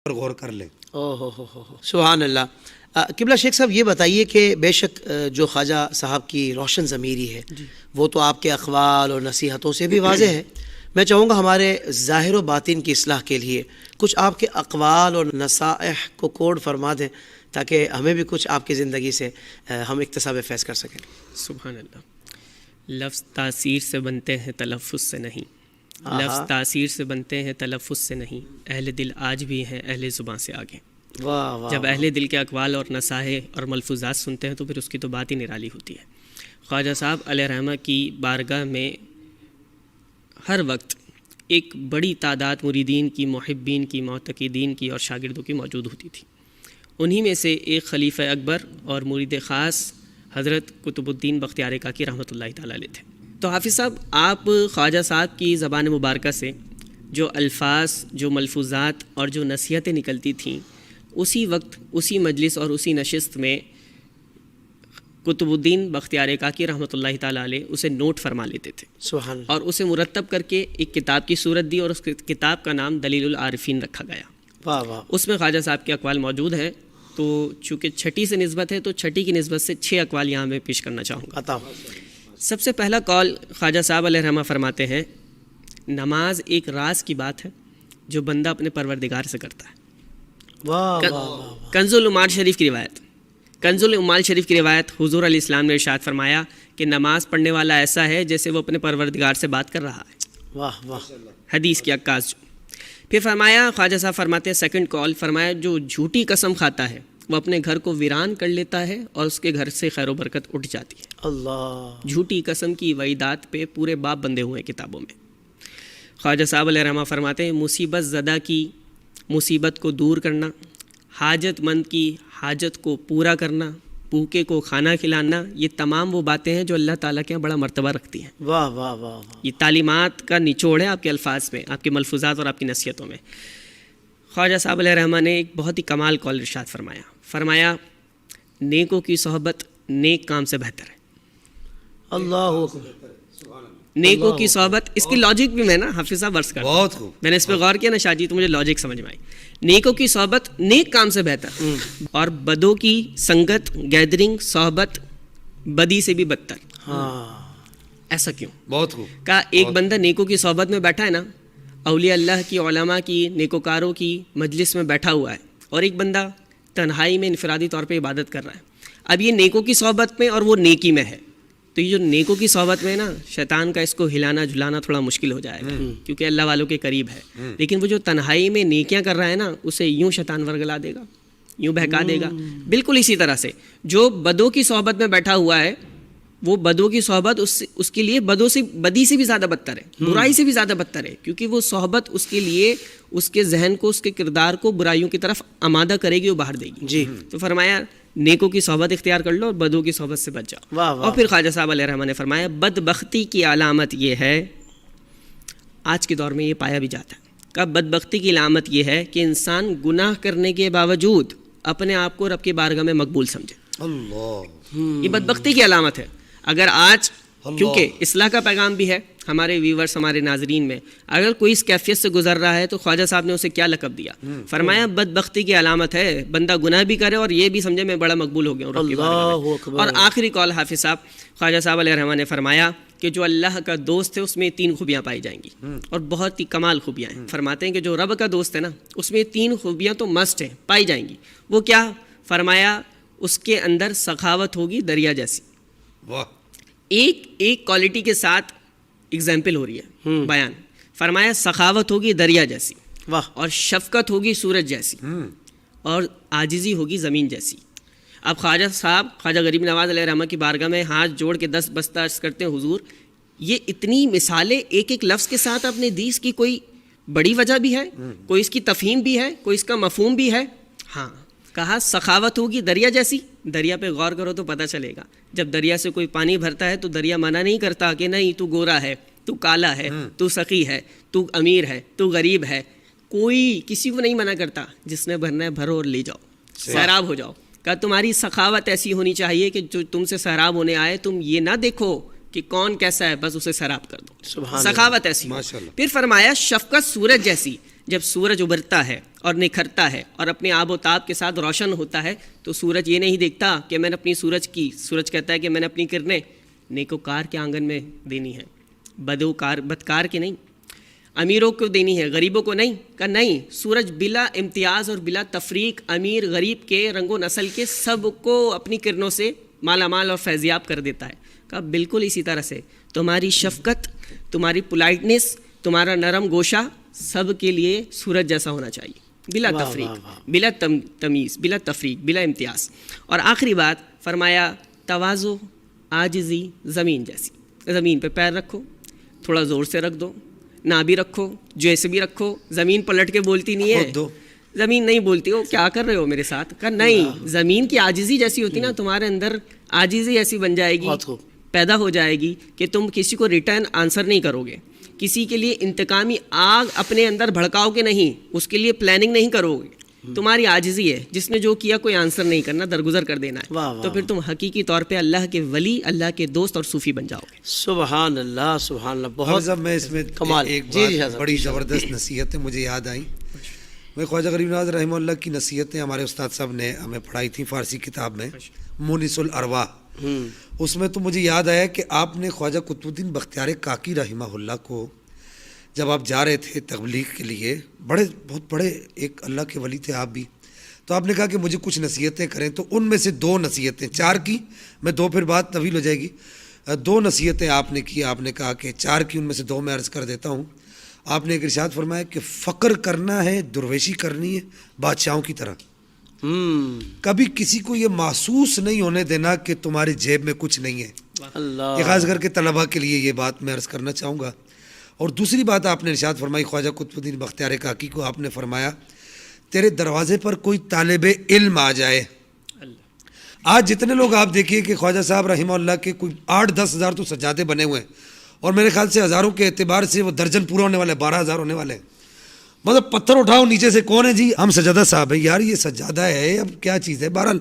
پر غور کر لیں۔ سبحان اللہ۔ قبلہ شیخ صاحب یہ بتائیے کہ بے شک جو خواجہ صاحب کی روشن ضمیری ہے وہ تو آپ کے اقوال اور نصیحتوں سے بھی واضح ہے۔ میں چاہوں گا ہمارے ظاہر و باطن کی اصلاح کے لیے کچھ آپ کے اقوال اور نصائح کو کوڈ فرما دیں تاکہ ہمیں بھی کچھ آپ کی زندگی سے ہم اکتساب فیض کر سکیں۔ سبحان اللہ۔ لفظ تاثیر سے بنتے ہیں تلفظ سے نہیں، لفظ تاثیر سے بنتے ہیں تلفظ سے نہیں، اہل دل آج بھی ہیں اہل زباں سے آگے۔ واہ واہ۔ جب اہل دل کے اقوال اور نصائح اور ملفوظات سنتے ہیں تو پھر اس کی تو بات ہی نرالی ہوتی ہے۔ خواجہ صاحب علیہ رحمہ کی بارگاہ میں ہر وقت ایک بڑی تعداد مریدین کی، محبین کی، معتقدین کی اور شاگردوں کی موجود ہوتی تھی۔ انہی میں سے ایک خلیفہ اکبر اور مرید خاص حضرت قطب الدین بختیار کاکی رحمۃ اللہ تعالیٰ علیہ تھے۔ تو حافظ صاحب، آپ خواجہ صاحب کی زبان مبارکہ سے جو الفاظ، جو ملفوظات اور جو نصیحتیں نکلتی تھیں، اسی وقت، اسی مجلس اور اسی نشست میں قطب الدین بختیار کاکی رحمۃ اللہ تعالیٰ علیہ اسے نوٹ فرما لیتے تھے، سبحان اللہ۔ اور اسے مرتب کر کے ایک کتاب کی صورت دی اور اس کتاب کا نام دلیل العارفین رکھا گیا۔ واہ واہ۔ اس میں خواجہ صاحب کے اقوال موجود ہیں، تو چونکہ چھٹی سے نسبت ہے تو چھٹی کی نسبت سے 6 اقوال یہاں میں پیش کرنا چاہوں گا۔ عطا۔ سب سے پہلا قول خواجہ صاحب علیہ رحمہ فرماتے ہیں، نماز ایک راز کی بات ہے جو بندہ اپنے پروردگار سے کرتا ہے۔ واہ واہ۔ کنز العمال شریف کی روایت، کنز العمال شریف کی روایت، حضور علیہ السلام نے ارشاد فرمایا کہ نماز پڑھنے والا ایسا ہے جیسے وہ اپنے پروردگار سے بات کر رہا ہے۔ واہ واہ۔ حدیث کی عکاس۔ پھر فرمایا، خواجہ صاحب فرماتے ہیں سیکنڈ کال، فرمایا جو جھوٹی قسم کھاتا ہے وہ اپنے گھر کو ویران کر لیتا ہے اور اس کے گھر سے خیر و برکت اٹھ جاتی ہے۔ اللہ۔ جھوٹی قسم کی وعیدات پہ پورے باب بندے ہوئے ہیں کتابوں میں۔ خواجہ صاحب علیہ رحمہ فرماتے ہیں مصیبت زدہ کی مصیبت کو دور کرنا، حاجت مند کی حاجت کو پورا کرنا، بھوکے کو کھانا کھلانا، یہ تمام وہ باتیں ہیں جو اللہ تعالیٰ کے یہاں بڑا مرتبہ رکھتی ہیں۔ واہ واہ واہ۔ یہ تعلیمات کا نچوڑ ہے آپ کے الفاظ میں، آپ کے ملفوظات اور آپ کی نصیحتوں میں۔ خواجہ صاحب علیہ رحمہ نے ایک بہت ہی کمال قول ارشاد فرمایا، فرمایا نیکوں کی صحبت نیک کام سے بہتر ہے۔ اللہ اکبر۔ نیکوں کی صحبت، اس کی لاجک بھی میں نا حافظ صاحب عرض کرتا ہوں، بہت خوب۔ میں نے اس پہ غور کیا نا شاہ جی، تو مجھے لاجک سمجھ میں آئی۔ نیکوں کی صحبت نیک کام سے بہتر، اور بدوں کی سنگت، گیدرنگ، صحبت بدی سے بھی بدتر۔ ہاں۔ ایسا کیوں؟ بہت خوب۔ کہا ایک بندہ نیکوں کی صحبت میں بیٹھا ہے نا، اولیاء اللہ کی، علماء کی، نیکوکاروں کی مجلس میں بیٹھا ہوا ہے، اور ایک بندہ تنہائی میں انفرادی طور پہ عبادت کر رہا ہے۔ اب یہ نیکوں کی صحبت میں اور وہ نیکی میں ہے، تو یہ جو نیکوں کی صحبت میں نا، شیطان کا اس کو ہلانا جھلانا تھوڑا مشکل ہو جائے گا، کیونکہ اللہ والوں کے قریب ہے۔ لیکن وہ جو تنہائی میں نیکیاں کر رہا ہے نا، اسے یوں شیطان ورگلا دے گا، یوں بہکا دے گا۔ بالکل اسی طرح سے جو بدوں کی صحبت میں بیٹھا ہوا ہے، وہ بدوں کی صحبت اس کے لیے بدی سے بھی زیادہ بدتر ہے، برائی سے بھی زیادہ بدتر ہے، کیونکہ وہ صحبت اس کے لیے اس کے ذہن کو، اس کے کردار کو برائیوں کی طرف آمادہ کرے گی، وہ باہر دے گی۔ جی۔ تو فرمایا نیکوں کی صحبت اختیار کر لو اور بدوں کی صحبت سے بچ جاؤ۔ واہ واہ۔ اور پھر خواجہ صاحب علیہ رحمہ نے فرمایا بدبختی کی علامت یہ ہے، آج کے دور میں یہ پایا بھی جاتا ہے کہ بدبختی کی علامت یہ ہے کہ انسان گناہ کرنے کے باوجود اپنے آپ کو رب کی بارگاہ میں مقبول سمجھے۔ اللہ۔ یہ بدبختی کی علامت ہے۔ اگر آج، کیونکہ اصلاح کا پیغام بھی ہے ہمارے ویورز، ہمارے ناظرین میں، اگر کوئی اس کیفیت سے گزر رہا ہے تو خواجہ صاحب نے اسے کیا لقب دیا؟ فرمایا بدبختی کی علامت ہے بندہ گناہ بھی کرے اور یہ بھی سمجھے میں بڑا مقبول ہو گیا ہوں رب کی بارگاہ میں۔ اور آخری قول حافظ صاحب خواجہ صاحب علیہ رحمہ نے فرمایا کہ جو اللہ کا دوست ہے اس میں 3 خوبیاں پائی جائیں گی، اور بہت ہی کمال خوبیاں ہیں۔ فرماتے ہیں کہ جو رب کا دوست ہے نا، اس میں 3 خوبیاں تو مسٹ ہیں، پائی جائیں گی۔ وہ کیا؟ فرمایا اس کے اندر سخاوت ہوگی دریا جیسی۔ واہ۔ ایک کوالٹی کے ساتھ ایگزامپل ہو رہی ہے بیان۔ فرمایا سخاوت ہوگی دریا جیسی، واہ۔ اور شفقت ہوگی سورج جیسی، اور عاجزی ہوگی زمین جیسی۔ اب خواجہ صاحب خواجہ غریب نواز علیہ رحمہ کی بارگاہ میں ہاتھ جوڑ کے 10 بستہ عرض کرتے ہیں حضور یہ اتنی مثالیں ایک ایک لفظ کے ساتھ آپ نے دی، اس کی کوئی بڑی وجہ بھی ہے، کوئی اس کی تفہیم بھی ہے، کوئی اس کا مفہوم بھی ہے؟ ہاں، کہا سخاوت ہوگی دریا جیسی۔ دریا پہ غور کرو تو پتہ چلے گا، جب دریا سے کوئی پانی بھرتا ہے تو دریا منع نہیں کرتا کہ نہیں تو گورا ہے، تو کالا ہے، تو سخی ہے، تو امیر ہے، تو غریب ہے، کوئی کسی کو نہیں منع کرتا۔ جس نے بھرنا ہے بھرو اور لے جاؤ، سیراب ہو جاؤ۔ کہا تمہاری سخاوت ایسی ہونی چاہیے کہ جو تم سے سیراب ہونے آئے تم یہ نہ دیکھو کہ کون کیسا ہے، بس اسے سیراب کر دو۔ سخاوت ایسی ہو۔ پھر فرمایا شفقت سورج جیسی، جب سورج ابھرتا ہے اور نکھرتا ہے اور اپنے آب و تاب کے ساتھ روشن ہوتا ہے تو سورج یہ نہیں دیکھتا کہ میں نے اپنی سورج کہتا ہے کہ میں نے اپنی کرنیں نیکوکار کے آنگن میں دینی ہے، بدکار کے نہیں، امیروں کو دینی ہے، غریبوں کو نہیں، کہ نہیں، سورج بلا امتیاز اور بلا تفریق امیر غریب کے رنگ و نسل کے سب کو اپنی کرنوں سے مالا مال اور فیضیاب کر دیتا ہے. کہا بالکل اسی طرح سے تمہاری شفقت، تمہاری پولائٹنس، تمہارا نرم گوشہ سب کے لیے سورج جیسا ہونا چاہیے، بلا تفریق، بلا تمیز، بلا تفریق، بلا امتیاز. اور آخری بات فرمایا تواضع، عاجزی زمین جیسی، زمین پہ پیر رکھو، تھوڑا زور سے رکھ دو، نہ بھی رکھو، جیسے بھی رکھو، زمین پلٹ کے بولتی نہیں ہے، زمین نہیں بولتی ہو کیا کر رہے ہو میرے ساتھ. کہا نہیں، زمین کی عاجزی جیسی ہوتی نا، تمہارے اندر عاجزی ایسی بن جائے گی، پیدا ہو جائے گی کہ تم کسی کو ریٹرن آنسر نہیں کرو گے، کسی کے لیے انتقامی آگ اپنے اندر بھڑکاؤ گے نہیں، اس کے لیے پلاننگ نہیں کرو گے. تمہاری عاجزی ہے، جس نے جو کیا کوئی آنسر نہیں کرنا، درگزر کر دینا ہے، تو پھر تم حقیقی طور پہ اللہ کے ولی، اللہ کے دوست اور صوفی بن جاؤ گے. سبحان اللہ، سبحان اللہ. بہت میں اس میں کمال. ایک بات بڑی زبردست نصیحتیں مجھے یاد آئیں. میں خواجہ غریب نواز رحمہ اللہ کی نصیحتیں ہمارے استاد صاحب نے ہمیں پڑھائی تھیں فارسی کتاب میں مونس الارواح. اس میں تو مجھے یاد آیا کہ آپ نے خواجہ قطب الدین بختیار کاکی رحمہ اللہ کو جب آپ جا رہے تھے تبلیغ کے لیے، بہت بڑے ایک اللہ کے ولی تھے آپ بھی، تو آپ نے کہا کہ مجھے کچھ نصیحتیں کریں. تو ان میں سے 2 نصیحتیں، 4 کی میں 2 پھر بات طویل ہو جائے گی، 2 نصیحتیں آپ نے کی. آپ نے کہا کہ 4 کی، ان میں سے 2 میں عرض کر دیتا ہوں. آپ نے ایک ارشاد فرمایا کہ فقر کرنا ہے، درویشی کرنی ہے بادشاہوں کی طرح. کبھی کسی کو یہ محسوس نہیں ہونے دینا کہ تمہاری جیب میں کچھ نہیں ہے. یہ خاص کر کے طلباء کے لیے یہ بات میں عرض کرنا چاہوں گا. اور دوسری بات آپ نے ارشاد فرمائی خواجہ قطب الدین بختیار کاکی کو، آپ نے فرمایا تیرے دروازے پر کوئی طالب علم آ جائے. آج جتنے لوگ آپ دیکھیے کہ خواجہ صاحب رحمہ اللہ کے کوئی 8-10 ہزار تو سجادے بنے ہوئے ہیں، اور میرے خیال سے ہزاروں کے اعتبار سے وہ درجن پورا ہونے والے، 12,000 ہونے والے ہیں. مطلب پتھر اٹھاؤ نیچے سے، کون ہے جی؟ ہم سجادہ صاحب ہے. یار یہ سجادہ ہے، اب کیا چیز ہے؟ بہرحال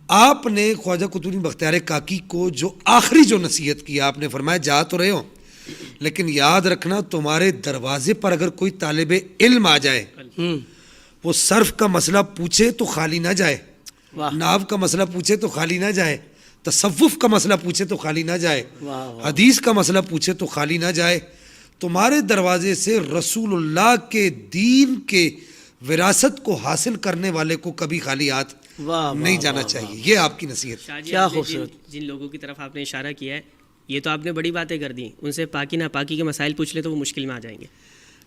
آپ نے خواجہ قطب الدین بختیار کاکی کو جو آخری جو نصیحت کی، آپ نے فرمایا جا تو رہے ہو، لیکن یاد رکھنا تمہارے دروازے پر اگر کوئی طالب علم آ جائے، وہ صرف کا مسئلہ پوچھے تو خالی نہ جائے، ناو کا مسئلہ پوچھے تو خالی نہ جائے، تصوف کا مسئلہ پوچھے تو خالی نہ جائے، حدیث کا مسئلہ پوچھے تو خالی نہ جائے. تمہارے دروازے سے رسول اللہ کے دین کے وراثت کو حاصل کرنے والے کو کبھی خالی ہاتھ نہیں جانا چاہیے. یہ آپ کی نصیحت. کیا خوبصورت. جن لوگوں کی طرف آپ نے اشارہ کیا ہے، یہ تو آپ نے بڑی باتیں کر دی، ان سے پاکی ناپاکی کے مسائل پوچھ لیں تو وہ مشکل میں آ جائیں گے.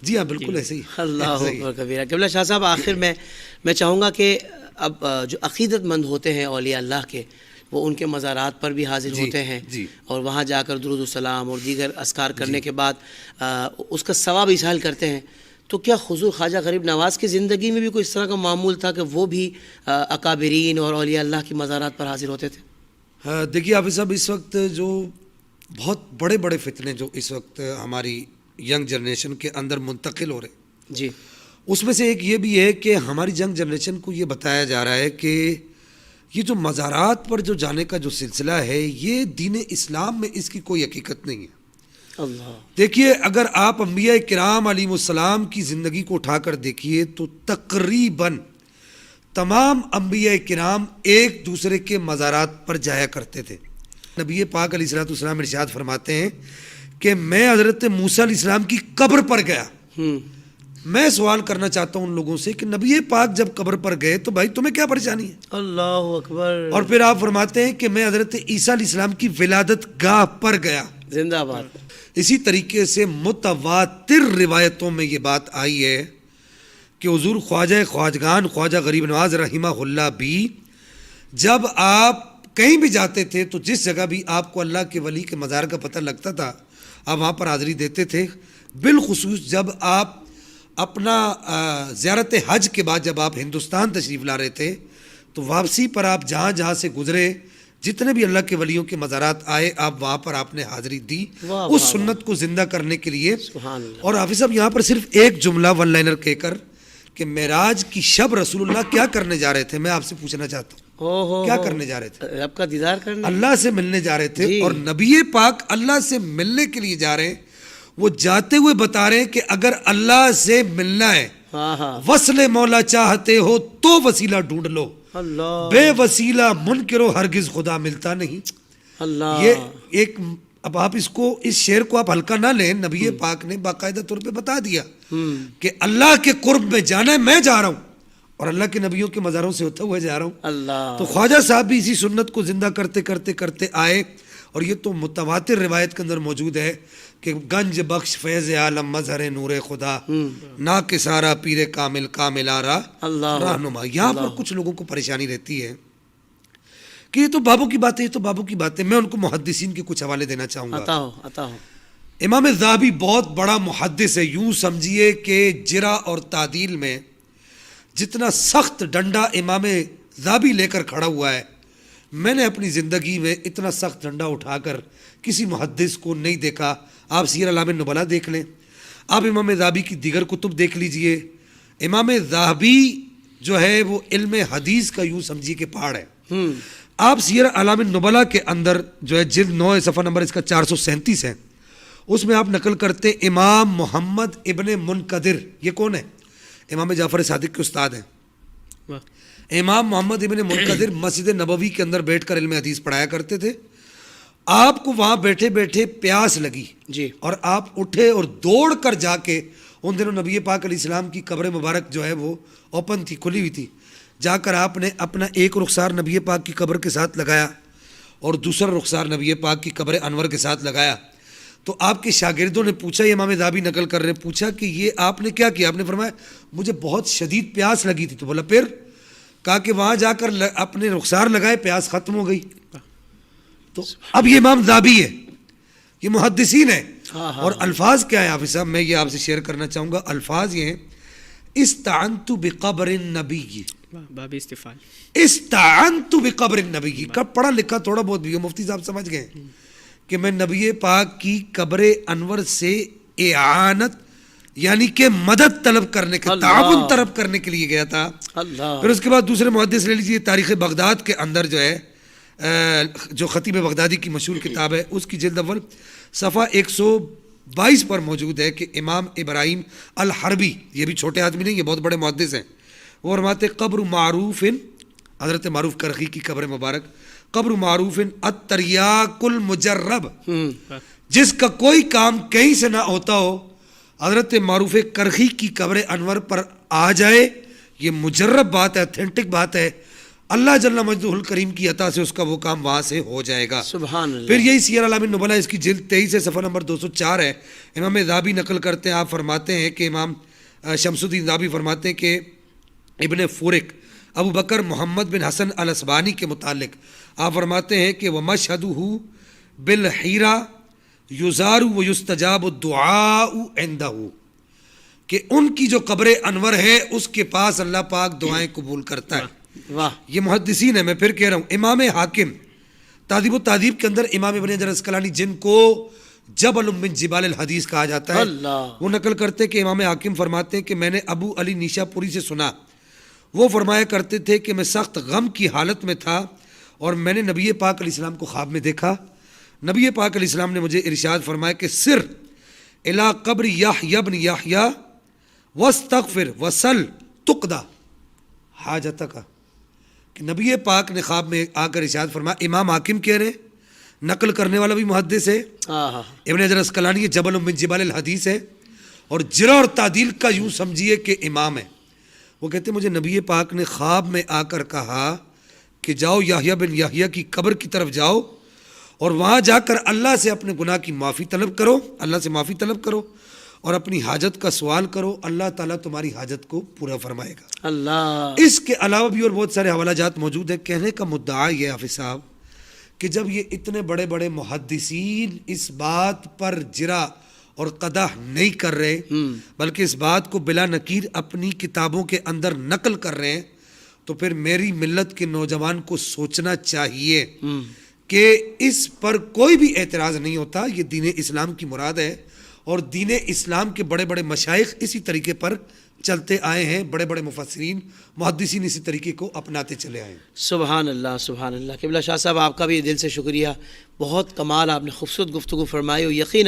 جی ہاں بالکل ایسے ہی. اللہ اکبر کبیرہ. قبلہ شاہ صاحب آخر میں چاہوں گا کہ اب جو عقیدت مند ہوتے ہیں اولیاء اللہ کے، وہ ان کے مزارات پر بھی حاضر ہوتے ہیں، اور وہاں جا کر درود السلام اور دیگر اذکار کرنے کے بعد اس کا ثواب اصحال کرتے ہیں. تو کیا حضور خواجہ غریب نواز کی زندگی میں بھی کوئی اس طرح کا معمول تھا کہ وہ بھی اکابرین اور اولیاء اللہ کی مزارات پر حاضر ہوتے تھے؟ دیکھیے حافظ صاحب، اس وقت جو بہت بڑے بڑے فتنے جو اس وقت ہماری ینگ جنریشن کے اندر منتقل ہو رہے ہیں، جی، اس میں سے ایک یہ بھی ہے کہ ہماری ینگ جنریشن کو یہ بتایا جا رہا ہے کہ یہ جو مزارات پر جو جانے کا جو سلسلہ ہے، یہ دین اسلام میں اس کی کوئی حقیقت نہیں ہے. اللہ. دیکھیے اگر آپ انبیاء کرام علیہ السلام کی زندگی کو اٹھا کر دیکھیے تو تقریباً تمام انبیاء کرام ایک دوسرے کے مزارات پر جایا کرتے تھے. نبی پاک علیہ السلام ارشاد فرماتے ہیں کہ میں حضرت موسیٰ علیہ السلام کی قبر پر گیا. میں سوال کرنا چاہتا ہوں ان لوگوں سے کہ نبی پاک جب قبر پر گئے تو بھائی تمہیں کیا پریشانی ہے؟ اللہ اکبر. اور پھر آپ فرماتے ہیں کہ میں حضرت عیسیٰ علیہ السلام کی ولادت گاہ پر گیا. زندہ باد. اسی طریقے سے متواتر روایتوں میں یہ بات آئی ہے کہ حضور خواجہ خواجگان خواجہ غریب نواز رحمہ اللہ بھی جب آپ کہیں بھی جاتے تھے تو جس جگہ بھی آپ کو اللہ کے ولی کے مزار کا پتہ لگتا تھا آپ وہاں پر حاضری دیتے تھے. بالخصوص جب آپ اپنا زیارت حج کے بعد جب آپ ہندوستان تشریف لا رہے تھے تو واپسی پر آپ جہاں جہاں سے گزرے جتنے بھی اللہ کے ولیوں کے مزارات آئے آپ وہاں پر آپ نے حاضری دی اس سنت کو زندہ کرنے کے لیے. اور حافظ صاحب یہاں پر صرف ایک جملہ ون لائنر کہہ کر کہ معراج کی شب رسول اللہ کیا کرنے جا رہے تھے، میں آپ سے پوچھنا چاہتا ہوں کیا کرنے جا رہے تھے؟ رب کا دیدار کرنے، اللہ سے ملنے جا رہے تھے. اور نبی پاک اللہ سے ملنے کے لیے جا رہے ہیں. وہ جاتے ہوئے بتا رہے ہیں کہ اگر اللہ سے ملنا ہے ہاں ہاں وصل مولا چاہتے ہو تو وسیلہ ڈھونڈ لو، اللہ بے وسیلہ منکر و ہرگز خدا ملتا نہیں۔ اللہ یہ ایک، اب آپ اس شعر کو آپ ہلکا نہ لیں، نبی پاک نے باقاعدہ طور پہ بتا دیا کہ اللہ کے قرب میں جانا ہے، میں جا رہا ہوں اور اللہ کے نبیوں کے مزاروں سے ہوتا ہوا جا رہا ہوں۔ اللہ تو خواجہ صاحب بھی اسی سنت کو زندہ کرتے کرتے کرتے آئے، اور یہ تو متواتر روایت کے اندر موجود ہے کہ گنج بخش فیض عالم مظہر نور خدا، نا کے سارا پیر کامل کامل آرا اللہ رہنما۔ یہاں پر کچھ لوگوں کو پریشانی رہتی ہے کہ یہ تو بابوں کی باتیں، یہ تو بابوں کی باتیں۔ میں ان کو محدثین کے کچھ حوالے دینا چاہوں گا۔ عطا ہو امام ذہبی بہت بڑا محدث ہے، یوں سمجھیے کہ جرح اور تعدیل میں جتنا سخت ڈنڈا امام ذہبی لے کر کھڑا ہوا ہے، میں نے اپنی زندگی میں اتنا سخت ڈنڈا اٹھا کر کسی محدث کو نہیں دیکھا۔ آپ سیر اعلام النبلاء دیکھ لیں، آپ امام ذہبی کی دیگر کتب دیکھ لیجئے۔ امام ذہبی جو ہے وہ علم حدیث کا یوں سمجھیے کہ پہاڑ ہے۔ آپ سیر اعلام النبلاء کے اندر جو ہے جلد 9 صفحہ نمبر اس کا 437 ہے، اس میں آپ نقل کرتے امام محمد ابن منقدر، یہ کون ہے؟ امام جعفر صادق کے استاد ہیں۔ امام محمد ابن منقدر مسجد نبوی کے اندر بیٹھ کر علم حدیث پڑھایا کرتے تھے۔ آپ کو وہاں بیٹھے بیٹھے پیاس لگی جی، اور آپ اٹھے اور دوڑ کر جا کے، ان دنوں نبی پاک علیہ السلام کی قبر مبارک جو ہے وہ اوپن تھی، کھلی ہوئی تھی، جا کر آپ نے اپنا ایک رخسار نبی پاک کی قبر کے ساتھ لگایا اور دوسرا رخسار نبی پاک کی قبر انور کے ساتھ لگایا۔ تو آپ کے شاگردوں نے پوچھا، یہ امام ذہبی نقل کر رہے، پوچھا کہ یہ آپ نے کیا کیا؟ آپ نے فرمایا مجھے بہت شدید پیاس لگی تھی۔ تو بولا پھر؟ کہا کہ وہاں جا کر اپنے رخسار لگائے، پیاس ختم ہو گئی۔ تو اب یہ امام ذہبی ہے، یہ محدثین ہے، اور الفاظ کیا ہے حافظ صاحب؟ میں یہ آپ سے شیئر کرنا چاہوں گا۔ الفاظ یہ ہیں، استعنت بقبر النبی، باب استفال، استعنت بقبر النبی کا پڑھا لکھا تھوڑا بہت بھی ہو، مفتی صاحب سمجھ گئے کہ میں نبی پاک کی قبر انور سے اعانت یعنی کہ مدد طلب کرنے کے، تعاون طلب کرنے کے لیے گیا تھا۔ پھر اس کے بعد دوسرے محدث لے لیجیے، تاریخ بغداد کے اندر جو ہے جو خطیب بغدادی کی مشہور کتاب ہے، اس کی جلد اول صفحہ 122 پر موجود ہے کہ امام ابراہیم الحربی، یہ بھی چھوٹے آدمی نہیں، یہ بہت بڑے محدث ہیں، وہ فرماتے قبر معروف، حضرت معروف کرخی کی قبر مبارک، قبر معروف التریاق المجرب، جس کا کوئی کام کہیں سے نہ ہوتا ہو، حضرت معروف کرخی کی قبر انور پر آ جائے، یہ مجرب بات ہے، اتھینٹک بات ہے، اللہ جل مجدہ الکریم کی عطا سے اس کا وہ کام وہاں سے ہو جائے گا۔ سبحان اللہ۔ پھر یہی سیر اعلام النبلاء اس کی جلد 23 صفحہ نمبر 204 ہے، امام ذہبی نقل کرتے ہیں، آپ فرماتے ہیں کہ امام شمس الدین ذہبی فرماتے ہیں کہ ابن فورک ابو بکر محمد بن حسن الاسبانی کے متعلق آپ فرماتے ہیں کہ وَمَشْهَدُهُ بِالْحِيرَةِ يُزَارُ وَيُسْتَجَابُ الدُّعَاءُ عِنْدَهُ، کہ ان کی جو قبر انور ہے اس کے پاس اللہ پاک دعائیں قبول کرتا ہے۔ واہ، یہ محدثین ہیں، میں پھر کہہ رہا ہوں۔ امام حاکم تہذیب و تہذیب کے اندر امام ابن حجر اسقلانی، جن کو جبل من جبال الحدیث کہا جاتا ہے، اللہ، وہ نقل کرتے کہ امام حاکم فرماتے ہیں کہ میں نے ابو علی نیشا پوری سے سنا، وہ فرمایا کرتے تھے کہ میں سخت غم کی حالت میں تھا اور میں نے نبی پاک علیہ السلام کو خواب میں دیکھا۔ نبی پاک علیہ السلام نے مجھے ارشاد فرمایا کہ سر الی قبر یحیی بن یحیی واستغفر وصل تقضی حاجتک، کہ نبی پاک نے خواب میں آ کر ارشاد فرمایا، امام حاکم کہہ رہے ہیں، نقل کرنے والا بھی محدث ہے، ابن حجر اسقلانی جبل من جبال الحدیث ہے، اور جرح اور تعدیل کا یوں سمجھیے کہ امام ہے۔ وہ کہتے ہیں مجھے نبی پاک نے خواب میں آ کر کہا کہ جاؤ یحییٰ بن یحییٰ کی قبر کی طرف جاؤ اور وہاں جا کر اللہ سے اپنے گناہ کی معافی طلب کرو، اللہ سے معافی طلب کرو اور اپنی حاجت کا سوال کرو، اللہ تعالیٰ تمہاری حاجت کو پورا فرمائے گا۔ اللہ، اس کے علاوہ بھی اور بہت سارے حوالہ جات موجود ہیں۔ کہنے کا مدعا یہ حافظ صاحب کہ جب یہ اتنے بڑے بڑے محدثین اس بات پر جرح اور قدح نہیں کر رہے بلکہ اس بات کو بلا نکیر اپنی کتابوں کے اندر نقل کر رہے ہیں، تو پھر میری ملت کے نوجوان کو سوچنا چاہیے کہ اس پر کوئی بھی اعتراض نہیں ہوتا، یہ دین اسلام کی مراد ہے، اور دین اسلام کے بڑے بڑے مشائخ اسی طریقے پر چلتے آئے ہیں، بڑے بڑے مفسرین محدثین اسی طریقے کو اپناتے چلے آئے ہیں۔ سبحان اللہ، سبحان اللہ۔ قبلہ شاہ صاحب آپ کا بھی دل سے شکریہ، بہت کمال، آپ نے خوبصورت گفتگو فرمائی، اور یقین